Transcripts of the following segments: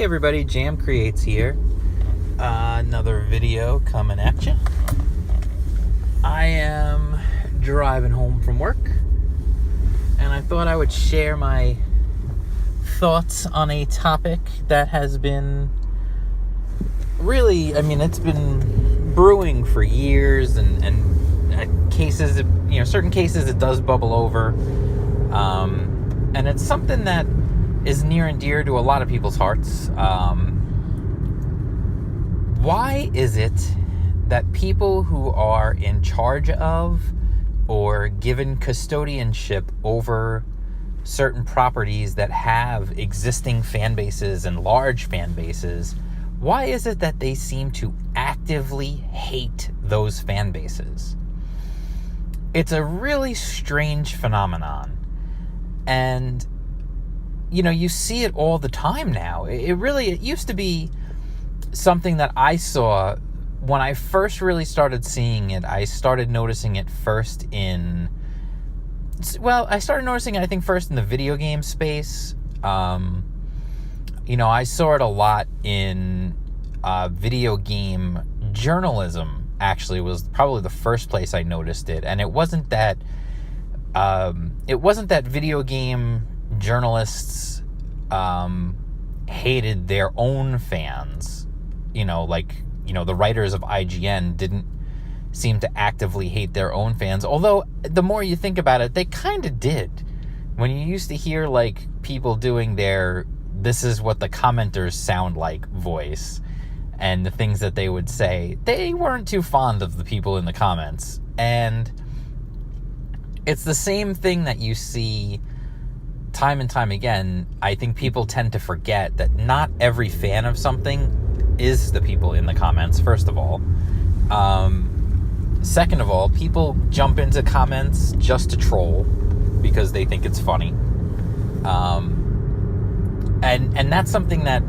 Hey everybody, Jam Creates here. Another video coming at you. I am driving home from work, and I thought I would share my thoughts on a topic that has been really, it's been brewing for years, and cases, certain cases it does bubble over, and it's something that is near and dear to a lot of people's hearts. Why is it that people who are in charge of or given custodianship over certain properties that have existing fan bases and large fan bases, why is it that they seem to actively hate those fan bases? It's a really strange phenomenon. And you see it all the time now. It used to be something that I saw when I first really started seeing it. I started noticing it first I started noticing it, I think, first in the video game space. I saw it a lot in video game journalism, actually, was probably the first place I noticed it. And it wasn't that video game journalists hated their own fans. The writers of IGN didn't seem to actively hate their own fans, although the more you think about it, they kind of did. When you used to hear people doing their "this is what the commenters sound like" voice and the things that they would say, they weren't too fond of the people in the comments. And it's the same thing that you see time and time again. I think people tend to forget that not every fan of something is the people in the comments, first of all. Second of all, people jump into comments just to troll because they think it's funny. And that's something that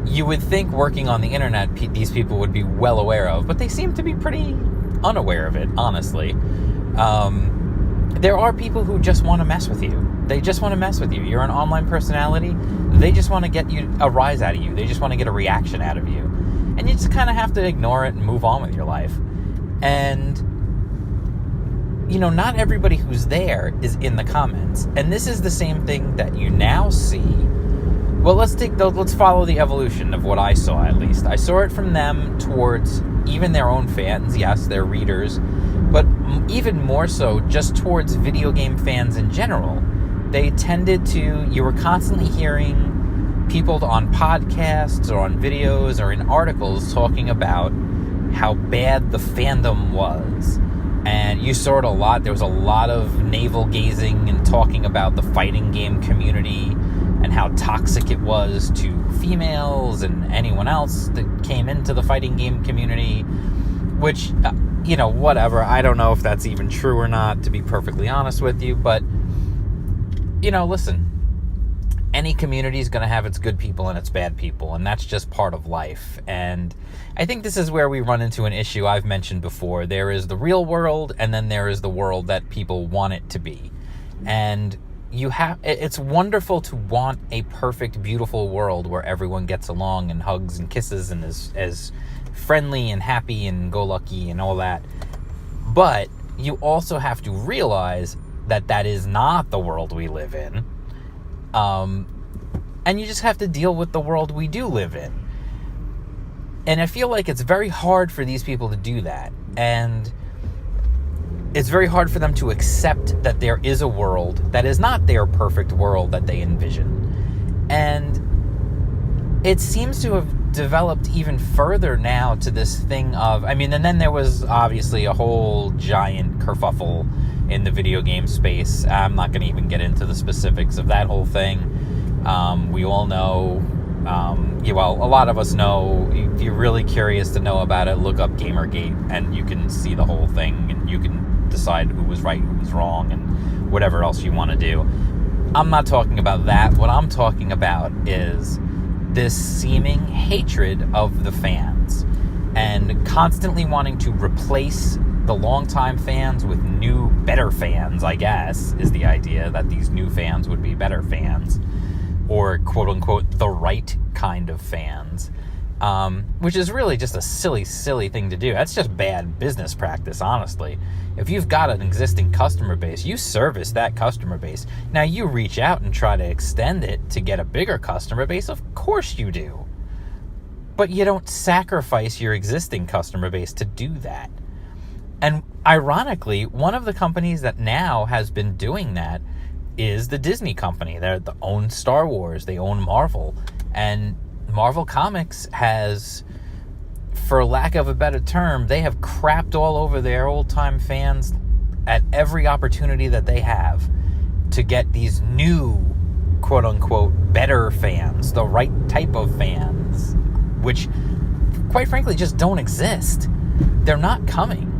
you would think, working on the internet, these people would be well aware of, but they seem to be pretty unaware of it, honestly. There are people who just want to mess with you. They just want to mess with you. You're an online personality. They just want to get a rise out of you. They just want to get a reaction out of you. And you just kind of have to ignore it and move on with your life. And, not everybody who's there is in the comments. And this is the same thing that you now see. Well, let's follow the evolution of what I saw, at least. I saw it from them towards even their own fans, yes, their readers, but even more so just towards video game fans in general. They tended to, you were constantly hearing people on podcasts or on videos or in articles talking about how bad the fandom was. And you saw it a lot. There was a lot of navel-gazing and talking about the fighting game community and how toxic it was to females and anyone else that came into the fighting game community, which, whatever. I don't know if that's even true or not, to be perfectly honest with you, but listen, any community is going to have its good people and its bad people, and that's just part of life. And I think this is where we run into an issue I've mentioned before. There is the real world, and then there is the world that people want it to be. And it's wonderful to want a perfect, beautiful world where everyone gets along and hugs and kisses and is as friendly and happy and go-lucky and all that. But you also have to realize that is not the world we live in. And you just have to deal with the world we do live in. And I feel like it's very hard for these people to do that. And it's very hard for them to accept that there is a world that is not their perfect world that they envision. And it seems to have developed even further now to this thing of, and then there was obviously a whole giant kerfuffle in the video game space. I'm not going to even get into the specifics of that whole thing. We all know, a lot of us know. If you're really curious to know about it, look up Gamergate and you can see the whole thing, and you can decide who was right, who was wrong, and whatever else you want to do. I'm not talking about that. What I'm talking about is this seeming hatred of the fans and constantly wanting to replace the longtime fans with new, better fans, I guess, is the idea, that these new fans would be better fans, or quote-unquote the right kind of fans, which is really just a silly thing to do. That's just bad business practice, honestly. If you've got an existing customer base, you service that customer base. Now, you reach out and try to extend it to get a bigger customer base. Of course you do. But you don't sacrifice your existing customer base to do that. And ironically, one of the companies that now has been doing that is the Disney company. They own Star Wars. They own Marvel. And Marvel Comics has, for lack of a better term, they have crapped all over their old-time fans at every opportunity that they have to get these new, quote-unquote, better fans, the right type of fans, which, quite frankly, just don't exist. They're not coming.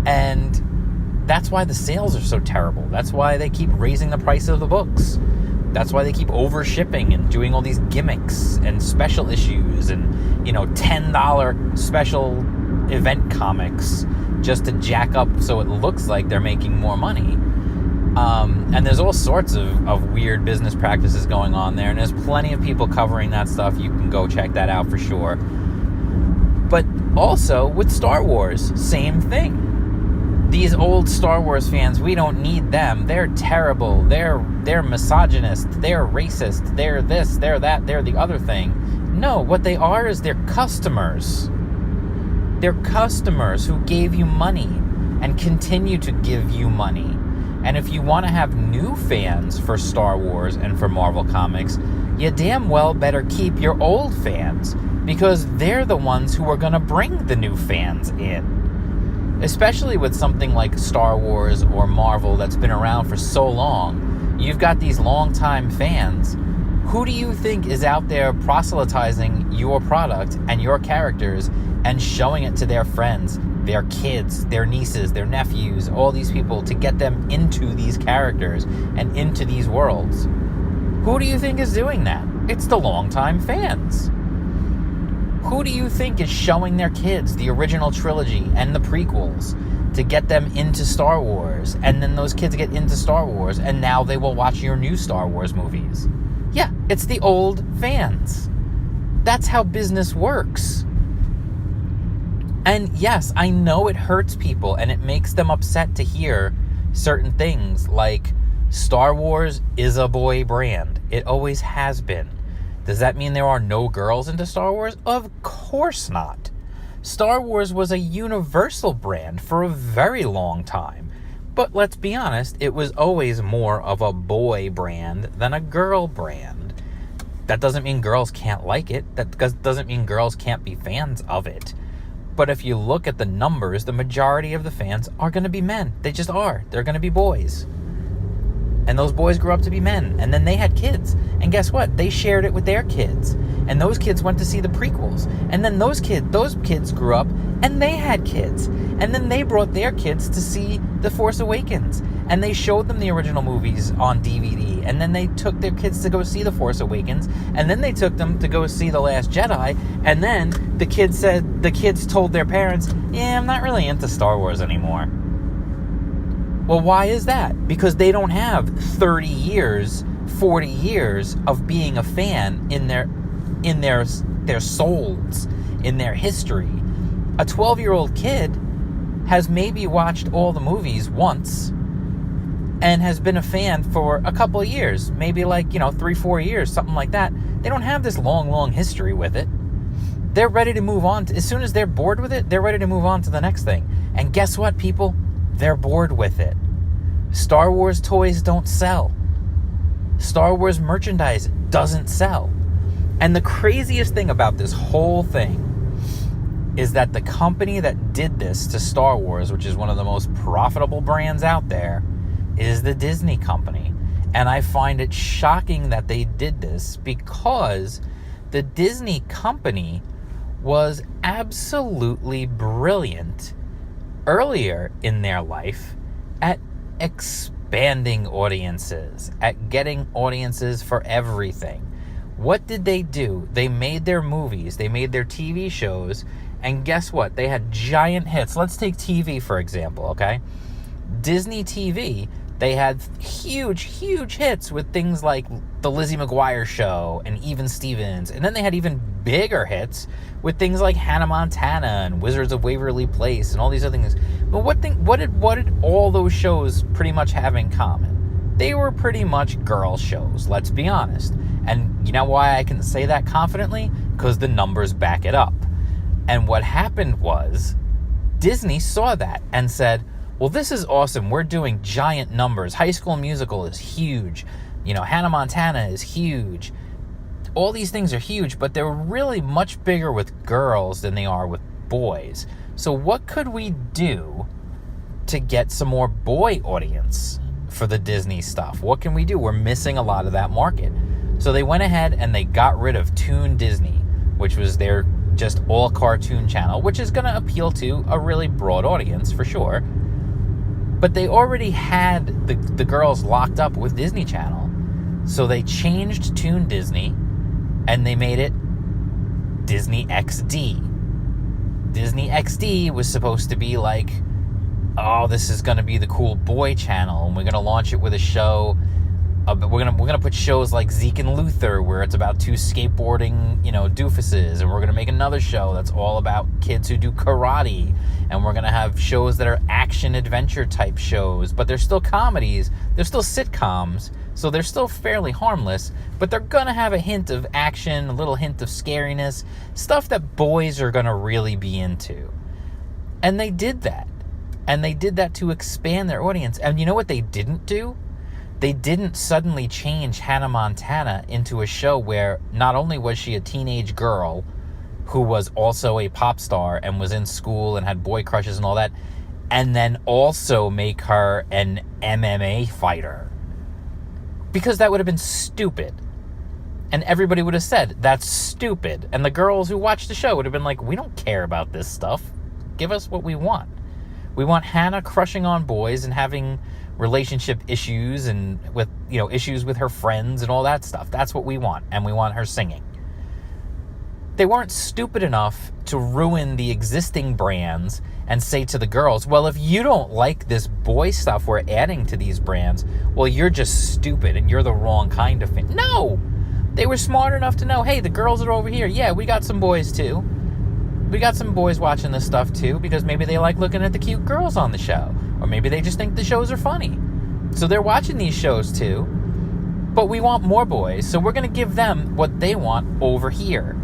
And that's why the sales are so terrible. That's why they keep raising the price of the books. That's why they keep over shipping and doing all these gimmicks and special issues and, $10 special event comics just to jack up so it looks like they're making more money. And there's all sorts of weird business practices going on there. And there's plenty of people covering that stuff. You can go check that out for sure. But also with Star Wars, same thing. These old Star Wars fans, we don't need them. They're terrible. They're misogynist. They're racist. They're this, they're that, they're the other thing. No, what they are is they're customers. They're customers who gave you money and continue to give you money. And if you want to have new fans for Star Wars and for Marvel Comics, you damn well better keep your old fans, because they're the ones who are going to bring the new fans in. Especially with something like Star Wars or Marvel that's been around for so long, you've got these longtime fans. Who do you think is out there proselytizing your product and your characters and showing it to their friends, their kids, their nieces, their nephews, all these people, to get them into these characters and into these worlds? Who do you think is doing that? It's the longtime fans. Who do you think is showing their kids the original trilogy and the prequels to get them into Star Wars? And then those kids get into Star Wars, and now they will watch your new Star Wars movies. Yeah, it's the old fans. That's how business works. And yes, I know it hurts people, and it makes them upset to hear certain things like Star Wars is a boy brand. It always has been. Does that mean there are no girls into Star Wars? Of course not. Star Wars was a universal brand for a very long time. But let's be honest, it was always more of a boy brand than a girl brand. That doesn't mean girls can't like it. That doesn't mean girls can't be fans of it. But if you look at the numbers, the majority of the fans are going to be men. They just are. They're going to be boys. And those boys grew up to be men. And then they had kids. And guess what? They shared it with their kids. And those kids went to see the prequels. And then those kids grew up and they had kids. And then they brought their kids to see The Force Awakens. And they showed them the original movies on DVD. And then they took their kids to go see The Force Awakens. And then they took them to go see The Last Jedi. And then the kids told their parents, yeah, I'm not really into Star Wars anymore. Well, why is that? Because they don't have 30 years, 40 years of being a fan in their souls, in their history. A 12-year-old kid has maybe watched all the movies once and has been a fan for a couple of years, maybe 3-4 years, something like that. They don't have this long history with it. They're ready to move on. As soon as they're bored with it, they're ready to move on to the next thing. And guess what, people? They're bored with it. Star Wars toys don't sell. Star Wars merchandise doesn't sell. And the craziest thing about this whole thing is that the company that did this to Star Wars, which is one of the most profitable brands out there, is the Disney company. And I find it shocking that they did this, because the Disney company was absolutely brilliant earlier in their life at expanding audiences, at getting audiences for everything. What did they do? They made their movies, they made their TV shows, and guess what? They had giant hits. Let's take TV, for example, okay? Disney TV, They had huge, huge hits with things like The Lizzie McGuire Show and Even Stevens. And then they had even bigger hits with things like Hannah Montana and Wizards of Waverly Place and all these other things. But what did all those shows pretty much have in common? They were pretty much girl shows, let's be honest. And you know why I can say that confidently? Because the numbers back it up. And what happened was Disney saw that and said, well, this is awesome. We're doing giant numbers. High School Musical is huge. Hannah Montana is huge. All these things are huge, but they're really much bigger with girls than they are with boys. So what could we do to get some more boy audience for the Disney stuff? What can we do? We're missing a lot of that market. So they went ahead and they got rid of Toon Disney, which was their just all cartoon channel, which is going to appeal to a really broad audience for sure. But they already had the girls locked up with Disney Channel. So they changed Toon Disney and they made it Disney XD. Disney XD was supposed to be like, oh, this is going to be the cool boy channel, and we're going to launch it with a show. We're gonna put shows like Zeke and Luther, where it's about two skateboarding, doofuses, and we're gonna make another show that's all about kids who do karate, and we're gonna have shows that are action adventure type shows, but they're still comedies, they're still sitcoms, so they're still fairly harmless, but they're gonna have a hint of action, a little hint of scariness, stuff that boys are gonna really be into. And they did that. And they did that to expand their audience. And you know what they didn't do? They didn't suddenly change Hannah Montana into a show where not only was she a teenage girl who was also a pop star and was in school and had boy crushes and all that, and then also make her an MMA fighter. Because that would have been stupid. And everybody would have said, that's stupid. And the girls who watched the show would have been like, we don't care about this stuff. Give us what we want. We want Hannah crushing on boys and having relationship issues and with issues with her friends and all that stuff. That's what we want, and we want her singing. They weren't stupid enough to ruin the existing brands and say to the girls, well, if you don't like this boy stuff we're adding to these brands, well, you're just stupid and you're the wrong kind of fan. No! They were smart enough to know, hey, the girls are over here. Yeah, we got some boys too. We got some boys watching this stuff too, because maybe they like looking at the cute girls on the show. Or maybe they just think the shows are funny. So they're watching these shows too. But we want more boys, so we're going to give them what they want over here.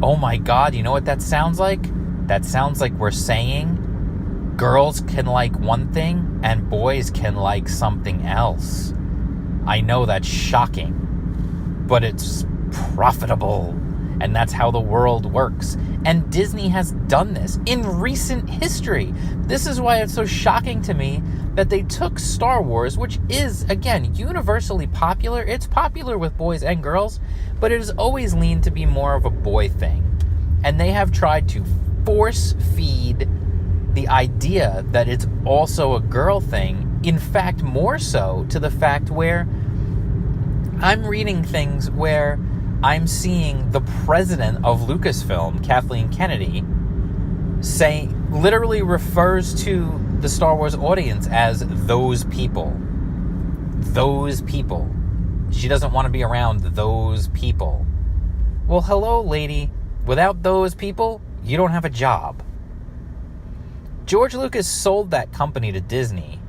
Oh my God, you know what that sounds like? That sounds like we're saying girls can like one thing and boys can like something else. I know that's shocking, but it's profitable. And that's how the world works. And Disney has done this in recent history. This is why it's so shocking to me that they took Star Wars, which is, again, universally popular. It's popular with boys and girls, but it has always leaned to be more of a boy thing. And they have tried to force feed the idea that it's also a girl thing. In fact, more so to the fact where I'm reading things where I'm seeing the president of Lucasfilm, Kathleen Kennedy, literally refers to the Star Wars audience as those people. Those people. She doesn't want to be around those people. Well, hello, lady. Without those people, you don't have a job. George Lucas sold that company to Disney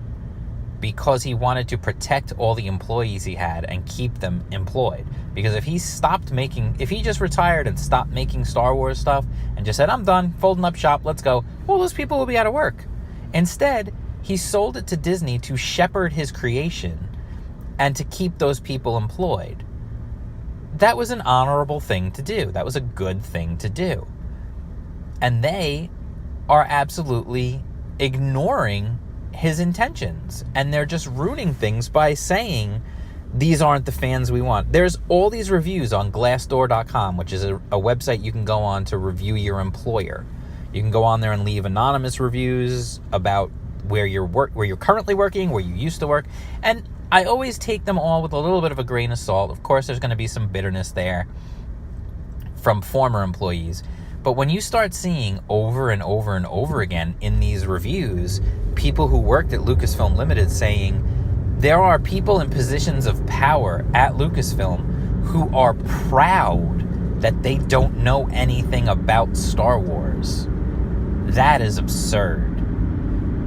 because he wanted to protect all the employees he had and keep them employed. Because if he just retired and stopped making Star Wars stuff and just said, I'm done, folding up shop, let's go, well, those people will be out of work. Instead, he sold it to Disney to shepherd his creation and to keep those people employed. That was an honorable thing to do. That was a good thing to do. And they are absolutely ignoring his intentions, and they're just ruining things by saying these aren't the fans we want. There's all these reviews on Glassdoor.com, which is a website you can go on to review your employer. You can go on there and leave anonymous reviews about where you're currently working, where you used to work, and I always take them all with a little bit of a grain of salt. Of course, there's going to be some bitterness there from former employees. But when you start seeing over and over and over again in these reviews, people who worked at Lucasfilm Limited saying, There are people in positions of power at Lucasfilm who are proud that they don't know anything about Star Wars. That is absurd.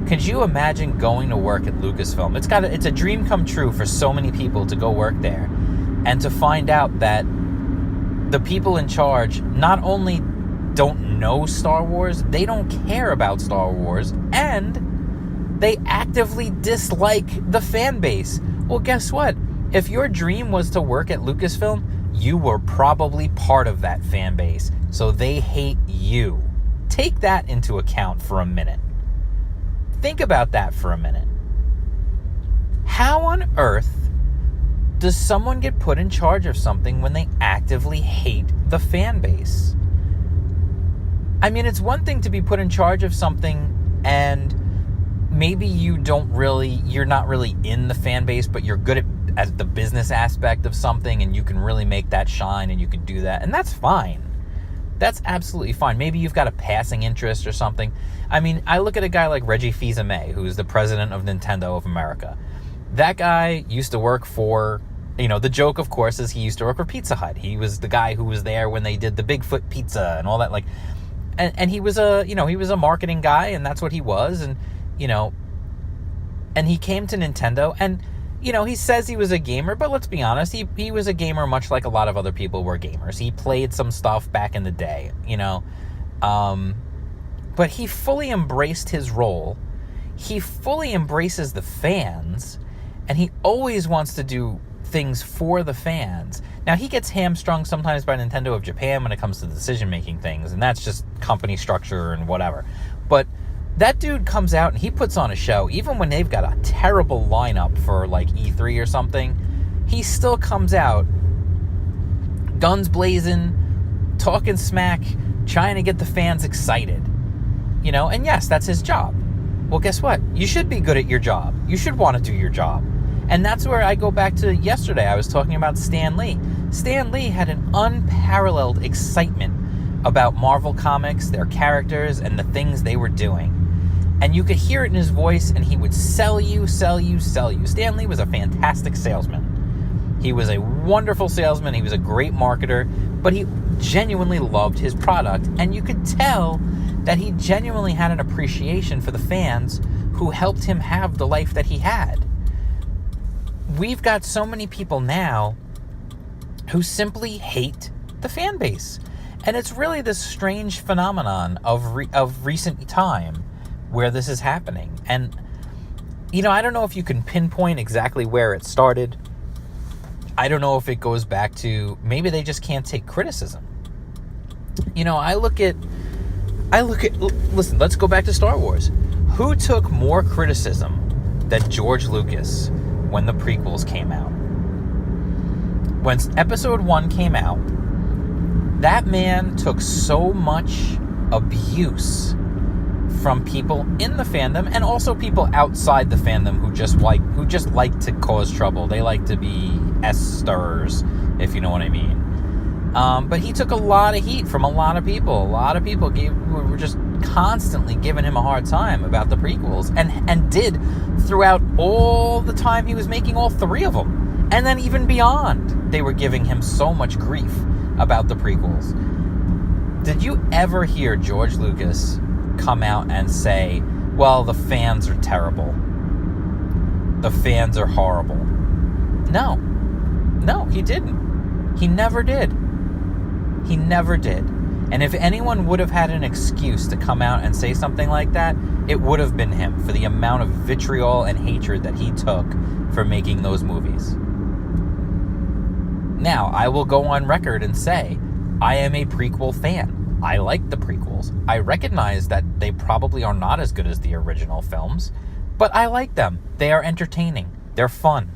Could you imagine going to work at Lucasfilm? It's a dream come true for so many people to go work there, and to find out that the people in charge not only don't know Star Wars, they don't care about Star Wars, and they actively dislike the fan base. Well, guess what? If your dream was to work at Lucasfilm, you were probably part of that fan base, so they hate you. Take that into account for a minute. Think about that for a minute. How on earth does someone get put in charge of something when they actively hate the fan base? I mean, it's one thing to be put in charge of something and maybe you're not really in the fan base, but you're good at the business aspect of something and you can really make that shine and you can do that. And that's fine. That's absolutely fine. Maybe you've got a passing interest or something. I mean, I look at a guy like Reggie Fils-Aimé, who's the president of Nintendo of America. That guy used to work for, the joke, of course, is he used to work for Pizza Hut. He was the guy who was there when they did the Bigfoot pizza and all that. And he was he was a marketing guy, and that's what he was. And, and he came to Nintendo, and, he says he was a gamer, but let's be honest, he was a gamer much like a lot of other people were gamers. He played some stuff back in the day, but he fully embraced his role. He fully embraces the fans, and he always wants to do things for the fans. Now, he gets hamstrung sometimes by Nintendo of Japan when it comes to decision-making things, and that's just company structure and whatever. But that dude comes out and he puts on a show, even when they've got a terrible lineup for like E3 or something. He still comes out, guns blazing, talking smack, trying to get the fans excited. And yes, that's his job. Well, guess what? You should be good at your job. You should want to do your job. And that's where I go back to yesterday. I was talking about Stan Lee. Stan Lee had an unparalleled excitement about Marvel Comics, their characters, and the things they were doing. And you could hear it in his voice, and he would sell you. Stan Lee was a fantastic salesman. He was a wonderful salesman. He was a great marketer, but he genuinely loved his product. And you could tell that he genuinely had an appreciation for the fans who helped him have the life that he had. We've got so many people now who simply hate the fan base. And it's really this strange phenomenon of recent time where this is happening. And, I don't know if you can pinpoint exactly where it started. I don't know if it goes back to maybe they just can't take criticism. I look at, listen, let's go back to Star Wars. Who took more criticism than George Lucas when the prequels came out? When Episode 1 came out, that man took so much abuse from people in the fandom and also people outside the fandom who just like to cause trouble. They like to be S-sters, if you know what I mean. But he took a lot of heat from a lot of people. A lot of people were just constantly giving him a hard time about the prequels, and did throughout all the time he was making all three of them. And then even beyond, they were giving him so much grief about the prequels. Did you ever hear George Lucas come out and say, well, the fans are terrible, the fans are horrible? No, he didn't. He never did. And if anyone would have had an excuse to come out and say something like that, it would have been him, for the amount of vitriol and hatred that he took for making those movies. Now, I will go on record and say, I am a prequel fan. I like the prequels. I recognize that they probably are not as good as the original films, but I like them. They are entertaining. They're fun.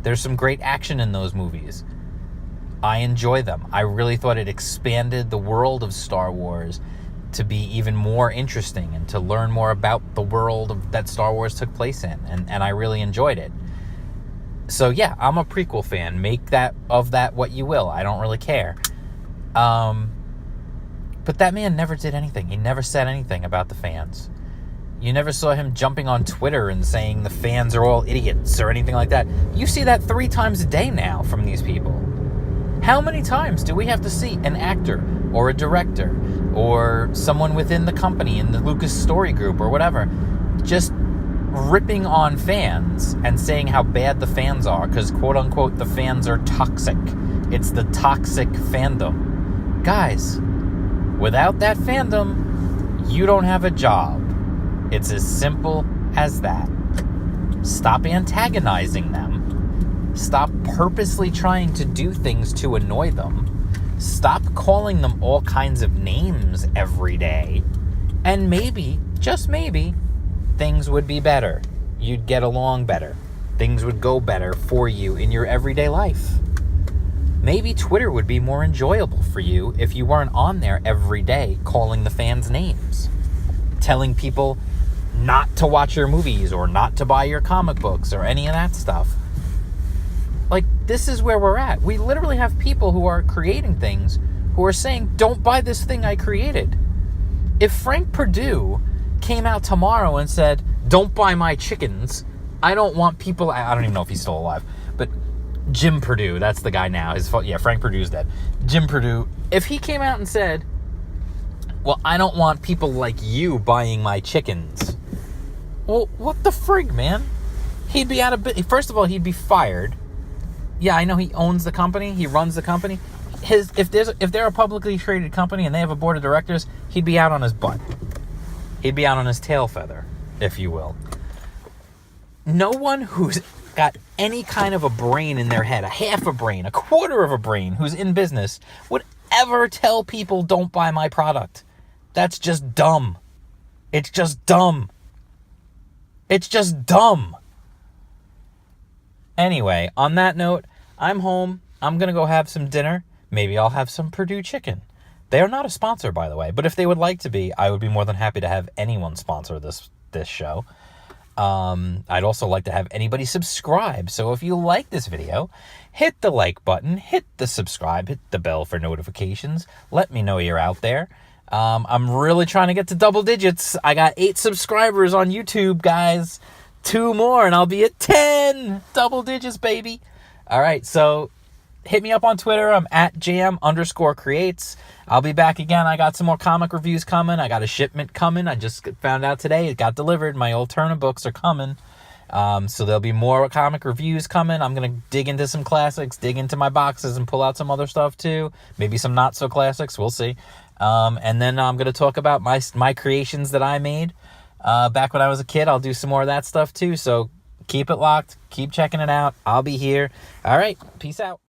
There's some great action in those movies. I enjoy them. I really thought it expanded the world of Star Wars to be even more interesting and to learn more about the world that Star Wars took place in, and I really enjoyed it. So yeah, I'm a prequel fan. Make that what you will. I don't really care. But that man never did anything. He never said anything about the fans. You never saw him jumping on Twitter and saying the fans are all idiots or anything like that. You see that 3 times a day now from these people. How many times do we have to see an actor or a director or someone within the company in the Lucas Story Group or whatever just ripping on fans and saying how bad the fans are because, quote unquote, the fans are toxic. It's the toxic fandom. Guys, without that fandom, you don't have a job. It's as simple as that. Stop antagonizing them. Stop purposely trying to do things to annoy them. Stop calling them all kinds of names every day. And maybe, just maybe, things would be better. You'd get along better. Things would go better for you in your everyday life. Maybe Twitter would be more enjoyable for you if you weren't on there every day calling the fans names. Telling people not to watch your movies or not to buy your comic books or any of that stuff. Like, this is where we're at. We literally have people who are creating things who are saying, don't buy this thing I created. If Frank Perdue came out tomorrow and said, don't buy my chickens, I don't want people, I don't even know if he's still alive, but Jim Perdue, that's the guy now. Frank Perdue's dead. Jim Perdue, if he came out and said, well, I don't want people like you buying my chickens. Well, what the frig, man? He'd be out of business. First of all, he'd be fired. Yeah, I know he owns the company. He runs the company. If they're a publicly traded company and they have a board of directors, he'd be out on his butt. He'd be out on his tail feather, if you will. No one who's got any kind of a brain in their head, a half a brain, a quarter of a brain, who's in business, would ever tell people don't buy my product. That's just dumb. It's just dumb. It's just dumb. Anyway, on that note, I'm home. I'm going to go have some dinner. Maybe I'll have some Perdue chicken. They are not a sponsor, by the way, but if they would like to be, I would be more than happy to have anyone sponsor this show. I'd also like to have anybody subscribe. So if you like this video, hit the like button, hit the subscribe, hit the bell for notifications. Let me know you're out there. I'm really trying to get to double digits. I got 8 subscribers on YouTube, guys. 2 more and I'll be at 10. Double digits, baby. All right, so hit me up on Twitter. I'm at jam_creates. I'll be back again. I got some more comic reviews coming. I got a shipment coming. I just found out today it got delivered. My old Turner books are coming. So there'll be more comic reviews coming. I'm going to dig into some classics, dig into my boxes, and pull out some other stuff too. Maybe some not so classics. We'll see. And then I'm going to talk about my creations that I made back when I was a kid. I'll do some more of that stuff too. So keep it locked. Keep checking it out. I'll be here. All right. Peace out.